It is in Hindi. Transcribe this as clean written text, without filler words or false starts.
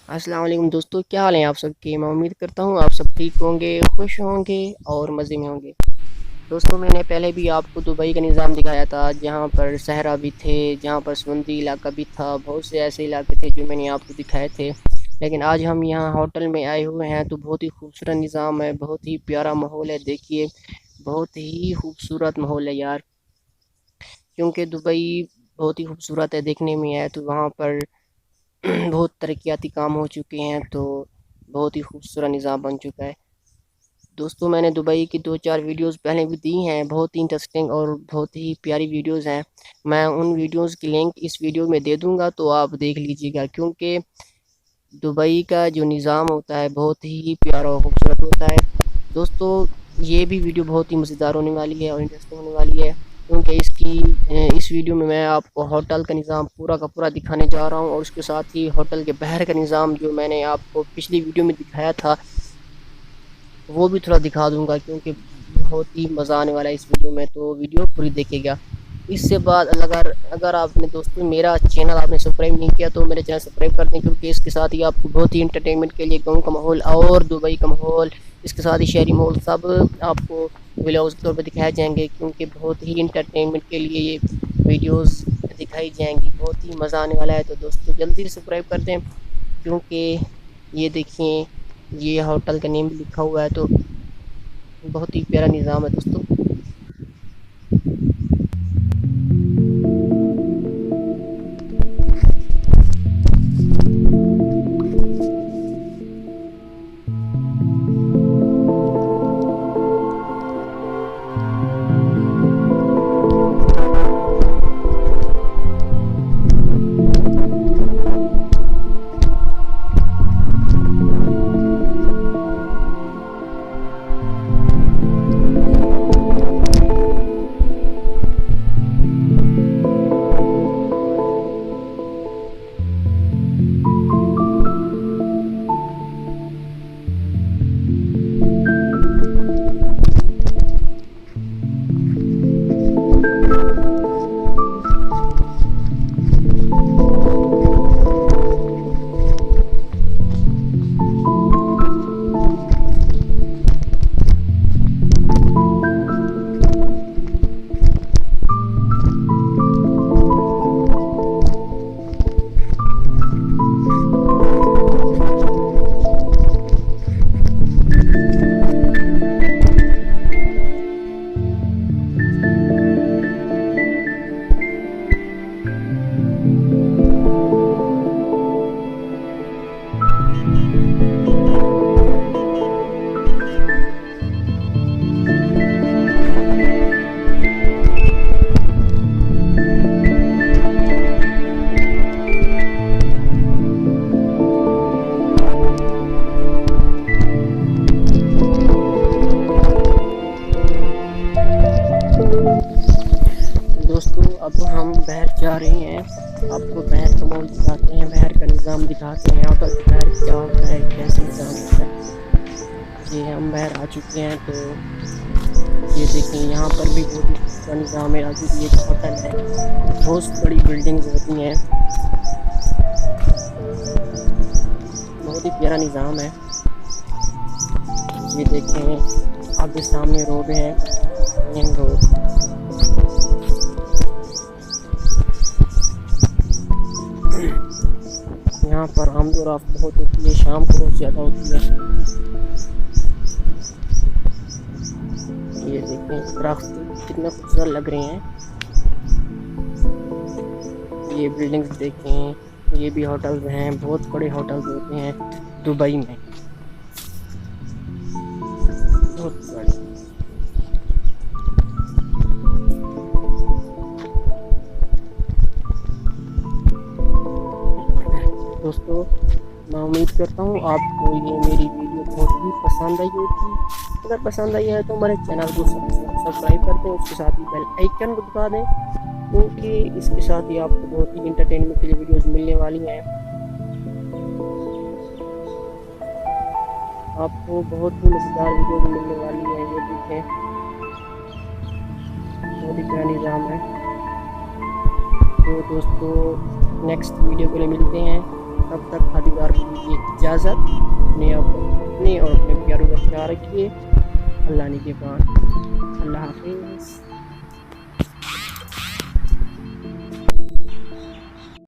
अस्सलाम वालेकुम दोस्तों, क्या हाल है आप सबके। मैं उम्मीद करता हूँ आप सब ठीक होंगे, खुश होंगे और मज़े में होंगे। दोस्तों, मैंने पहले भी आपको दुबई का निज़ाम दिखाया था, जहाँ पर सहरा भी थे, जहाँ पर समुद्री इलाका भी था। बहुत से ऐसे इलाके थे जो मैंने आपको दिखाए थे। लेकिन आज हम यहाँ होटल में आए हुए हैं तो बहुत ही खूबसूरत निज़ाम है, बहुत ही प्यारा माहौल है। देखिए, बहुत ही खूबसूरत माहौल है यार। क्योंकि दुबई बहुत ही खूबसूरत है, देखने में है तो वहाँ पर बहुत तरक्याती काम हो चुके हैं, तो बहुत ही खूबसूरत निज़ाम बन चुका है। दोस्तों, मैंने दुबई की 2-4 वीडियोस पहले भी दी हैं, बहुत ही इंटरेस्टिंग और बहुत ही प्यारी वीडियोस हैं। मैं उन वीडियोस की लिंक इस वीडियो में दे दूंगा, तो आप देख लीजिएगा। क्योंकि दुबई का जो निज़ाम होता है बहुत ही प्यारा और खूबसूरत होता है। दोस्तों, ये भी वीडियो बहुत ही मज़ेदार होने वाली है और इंटरेस्टिंग होने वाली है, क्योंकि इस वीडियो में मैं आपको होटल का निज़ाम पूरा का पूरा दिखाने जा रहा हूँ, और उसके साथ ही होटल के बाहर का निज़ाम जो मैंने आपको पिछली वीडियो में दिखाया था वो भी थोड़ा दिखा दूंगा। क्योंकि बहुत ही मज़ा आने वाला है इस वीडियो में, तो वीडियो पूरी देखिएगा। इससे बाद अगर अगर आपने दोस्तों मेरा चैनल आपने सब्सक्राइब नहीं किया तो मेरे चैनल सब्सक्राइब कर दें, क्योंकि इसके साथ ही आपको बहुत ही इंटरटेनमेंट के लिए गाँव का माहौल और दुबई का माहौल, इसके साथ ही शहरी माहौल सब आपको व्लॉग्स के तौर पर दिखाए जाएंगे। क्योंकि बहुत ही इंटरटेनमेंट के लिए ये वीडियोस दिखाई जाएंगी, बहुत ही मज़ा आने वाला है। तो दोस्तों, जल्दी से सब्सक्राइब कर दें, क्योंकि ये देखिए, ये होटल का नेम भी लिखा हुआ है, तो बहुत ही प्यारा निज़ाम है दोस्तों। दोस्तों, अब हम बाहर जा रहे हैं, आपको बाहर का माहौल दिखाते हैं, बाहर का निज़ाम दिखाते हैं, होटल के बाहर क्या होता है, कैसे निज़ाम होता है। जी, हम बाहर आ चुके हैं, तो ये देखें, यहाँ पर भी बहुत ही अच्छा निज़ाम है। आगे भी एक होटल है, बहुत बड़ी बिल्डिंग्स होती हैं, बहुत ही प्यारा निज़ाम है। ये देखें, आगे सामने रोड है, मेन रोड। यहाँ पर आमद और रफ्त बहुत होती है, शाम को बहुत ज़्यादा होती है। ये देखें, दरख्त कितने खूबसूरत लग रहे हैं। ये बिल्डिंग्स देखें, ये भी होटल्स हैं, बहुत बड़े होटल्स होते हैं दुबई में, बहुत बड़े। दोस्तों, मैं उम्मीद करता हूँ आपको ये मेरी वीडियो बहुत ही पसंद आई होगी। अगर पसंद आई है तो हमारे चैनल को सब्सक्राइब कर दें, उसके साथ ही बेल आइकन को दबा दें, क्योंकि इसके साथ ही आपको बहुत ही इंटरटेनमेंट के लिए वीडियोस मिलने वाली हैं। आपको बहुत ही मज़ेदार वीडियो भी मिलने वाली है। ये देखें, बहुत ही प्यारा निज़ाम है। तो दोस्तों, नेक्स्ट वीडियो के लिए मिलते हैं, तब तक खरीदार कीजिए। इजाज़त। अपने और अपने प्यारों का ख्याल रखिए। अल्लाह निगहबान। अल्लाह हाफिज़।